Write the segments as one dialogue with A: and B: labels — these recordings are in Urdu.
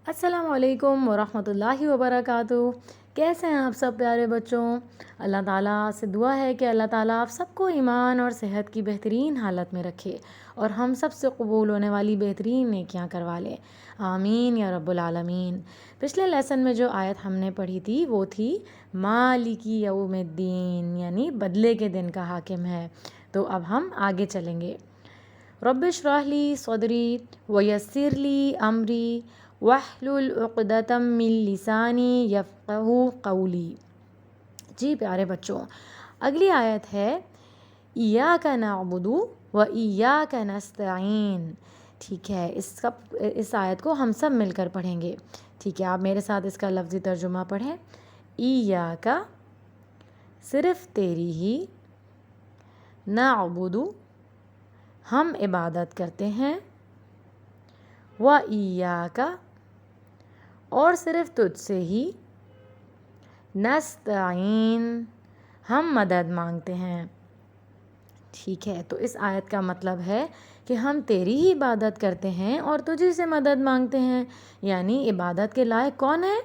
A: السلام علیکم ورحمۃ اللہ وبرکاتہ۔ کیسے ہیں آپ سب پیارے بچوں؟ اللہ تعالیٰ سے دعا ہے کہ اللہ تعالیٰ آپ سب کو ایمان اور صحت کی بہترین حالت میں رکھے اور ہم سب سے قبول ہونے والی بہترین نیکیاں کروا لے، آمین یا رب العالمین۔ پچھلے لیسن میں جو آیت ہم نے پڑھی تھی وہ تھی مالکی یوم الدین، یعنی بدلے کے دن کا حاکم ہے۔ تو اب ہم آگے چلیں گے۔ رب اشرح لی صدری ویسر لی امری واحلل عقدۃ من لسانی یفقہوا قولی۔ جی پیارے بچوں، اگلی آیت ہے ایاک نعبد و ایاک نستعین۔ ٹھیک ہے، اس آیت کو ہم سب مل کر پڑھیں گے۔ ٹھیک ہے، آپ میرے ساتھ اس کا لفظی ترجمہ پڑھیں۔ ایاک، صرف تیری ہی، نعبد، ہم عبادت کرتے ہیں، و ایاک، اور صرف تجھ سے ہی، نستعین، ہم مدد مانگتے ہیں۔ ٹھیک ہے، تو اس آیت کا مطلب ہے کہ ہم تیری ہی عبادت کرتے ہیں اور تجھی سے مدد مانگتے ہیں۔ یعنی عبادت کے لائق کون ہے؟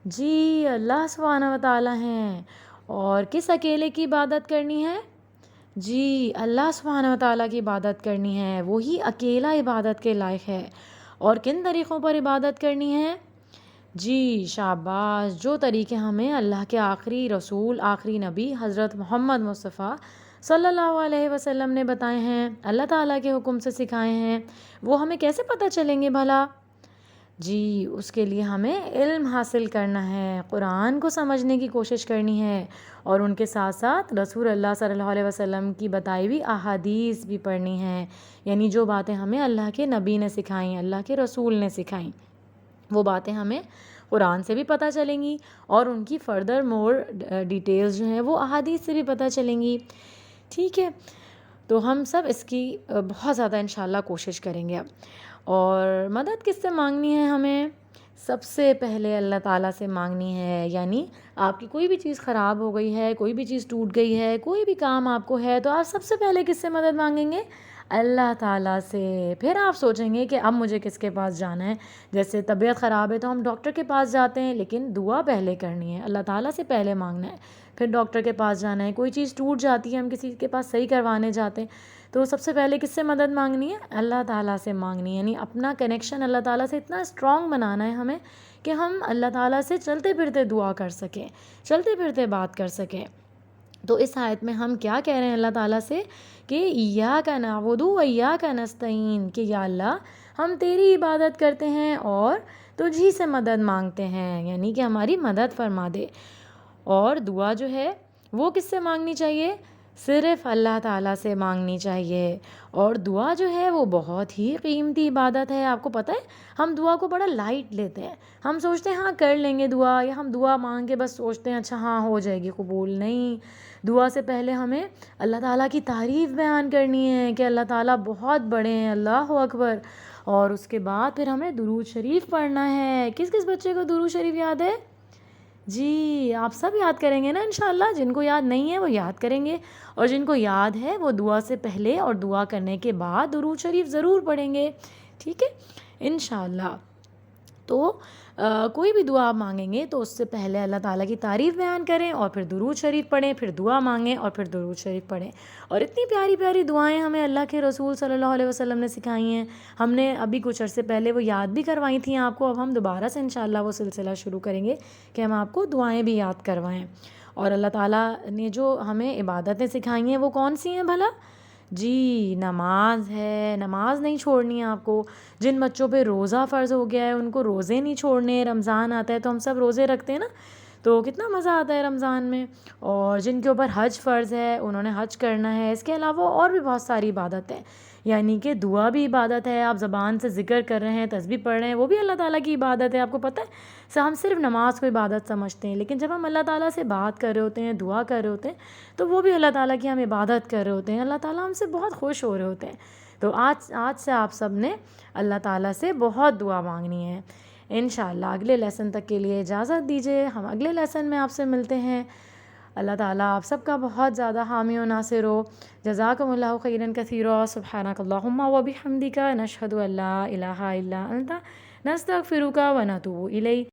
A: جی اللہ سبحانہ و تعالیٰ ہیں۔ اور کس اکیلے کی عبادت کرنی ہے؟ جی اللہ سبحانہ و تعالیٰ کی عبادت کرنی ہے، وہی اکیلا عبادت کے لائق ہے۔ اور کن طریقوں پر عبادت کرنی ہے؟ جی شاباش، جو طریقے ہمیں اللہ کے آخری رسول، آخری نبی حضرت محمد مصطفیٰ صلی اللہ علیہ وسلم نے بتائے ہیں، اللہ تعالیٰ کے حکم سے سکھائے ہیں، وہ ہمیں کیسے پتہ چلیں گے بھلا؟ جی اس کے لیے ہمیں علم حاصل کرنا ہے، قرآن کو سمجھنے کی کوشش کرنی ہے، اور ان کے ساتھ ساتھ رسول اللہ صلی اللہ علیہ وسلم کی بتائی ہوئی احادیث بھی پڑھنی ہیں۔ یعنی جو باتیں ہمیں اللہ کے نبی نے سکھائیں، اللہ کے رسول نے سکھائیں، وہ باتیں ہمیں قرآن سے بھی پتہ چلیں گی، اور ان کی فردر مور ڈیٹیلز جو ہیں وہ احادیث سے بھی پتہ چلیں گی۔ ٹھیک ہے، تو ہم سب اس کی بہت زیادہ انشاءاللہ کوشش کریں گے اب۔ اور مدد کس سے مانگنی ہے ہمیں؟ سب سے پہلے اللہ تعالیٰ سے مانگنی ہے۔ یعنی آپ کی کوئی بھی چیز خراب ہو گئی ہے، کوئی بھی چیز ٹوٹ گئی ہے، کوئی بھی کام آپ کو ہے، تو آپ سب سے پہلے کس سے مدد مانگیں گے؟ اللہ تعالیٰ سے۔ پھر آپ سوچیں گے کہ اب مجھے کس کے پاس جانا ہے۔ جیسے طبیعت خراب ہے تو ہم ڈاکٹر کے پاس جاتے ہیں، لیکن دعا پہلے کرنی ہے، اللہ تعالیٰ سے پہلے مانگنا ہے، پھر ڈاکٹر کے پاس جانا ہے۔ کوئی چیز ٹوٹ جاتی ہے، ہم کسی کے پاس صحیح کروانے جاتے ہیں، تو سب سے پہلے کس سے مدد مانگنی ہے؟ اللہ تعالیٰ سے مانگنی ہے۔ یعنی اپنا کنیکشن اللہ تعالیٰ سے اتنا اسٹرانگ بنانا ہے ہمیں کہ ہم اللہ تعالیٰ سے چلتے پھرتے دعا کر سکیں، چلتے پھرتے بات کر سکیں۔ تو اس آیت میں ہم کیا کہہ رہے ہیں اللہ تعالیٰ سے؟ کہ ایاک نعبد و ایاک نستعین، کہ یا اللہ ہم تیری عبادت کرتے ہیں اور تجھی سے مدد مانگتے ہیں، یعنی کہ ہماری مدد فرما دے۔ اور دعا جو ہے وہ کس سے مانگنی چاہیے؟ صرف اللہ تعالیٰ سے مانگنی چاہیے۔ اور دعا جو ہے وہ بہت ہی قیمتی عبادت ہے۔ آپ کو پتہ ہے ہم دعا کو بڑا لائٹ لیتے ہیں، ہم سوچتے ہیں ہاں کر لیں گے دعا، یا ہم دعا مانگ کے بس سوچتے ہیں اچھا ہاں ہو جائے گی قبول۔ نہیں، دعا سے پہلے ہمیں اللہ تعالیٰ کی تعریف بیان کرنی ہے کہ اللہ تعالیٰ بہت بڑے ہیں، اللہ اکبر۔ اور اس کے بعد پھر ہمیں درود شریف پڑھنا ہے۔ کس کس بچے کو درود شریف یاد ہے؟ جی آپ سب یاد کریں گے نا انشاءاللہ۔ جن کو یاد نہیں ہے وہ یاد کریں گے، اور جن کو یاد ہے وہ دعا سے پہلے اور دعا کرنے کے بعد درود شریف ضرور پڑھیں گے۔ ٹھیک ہے انشاءاللہ۔ تو کوئی بھی دعا آپ مانگیں گے تو اس سے پہلے اللہ تعالیٰ کی تعریف بیان کریں، اور پھر درود شریف پڑھیں، پھر دعا مانگیں، اور پھر درود شریف پڑھیں۔ اور اتنی پیاری پیاری دعائیں ہمیں اللہ کے رسول صلی اللہ علیہ وسلم نے سکھائی ہیں، ہم نے ابھی کچھ عرصے پہلے وہ یاد بھی کروائی تھیں آپ کو۔ اب ہم دوبارہ سے انشاءاللہ وہ سلسلہ شروع کریں گے کہ ہم آپ کو دعائیں بھی یاد کروائیں۔ اور اللہ تعالیٰ نے جو ہمیں عبادتیں سکھائی ہیں وہ کون سی ہیں بھلا؟ جی نماز ہے، نماز نہیں چھوڑنی ہے آپ کو۔ جن بچوں پہ روزہ فرض ہو گیا ہے ان کو روزے نہیں چھوڑنے۔ رمضان آتا ہے تو ہم سب روزے رکھتے ہیں نا، تو کتنا مزہ آتا ہے رمضان میں۔ اور جن کے اوپر حج فرض ہے انہوں نے حج کرنا ہے۔ اس کے علاوہ اور بھی بہت ساری عبادت ہیں، یعنی کہ دعا بھی عبادت ہے، آپ زبان سے ذکر کر رہے ہیں، تسبیح پڑھ رہے ہیں، وہ بھی اللہ تعالیٰ کی عبادت ہے۔ آپ کو پتہ ہے ہم صرف نماز کو عبادت سمجھتے ہیں، لیکن جب ہم اللہ تعالیٰ سے بات کر رہے ہوتے ہیں، دعا کر رہے ہوتے ہیں، تو وہ بھی اللہ تعالیٰ کی ہم عبادت کر رہے ہوتے ہیں، اللہ تعالیٰ ہم سے بہت خوش ہو رہے ہوتے ہیں۔ تو آج سے آپ سب نے اللہ تعالیٰ سے بہت دعا مانگنی ہے انشاءاللہ۔ اگلے لیسن تک کے لیے اجازت دیجیے، ہم اگلے لیسن میں آپ سے ملتے ہیں۔ اللہ تعالیٰ آپ سب کا بہت زیادہ حامی و ناصر ہو۔ جزاکم اللہ خیرا کثیرا، سبحانک اللہم و بحمدک، نشہد ان لا الہ الا انت، نستغفرک و نتوب الیک.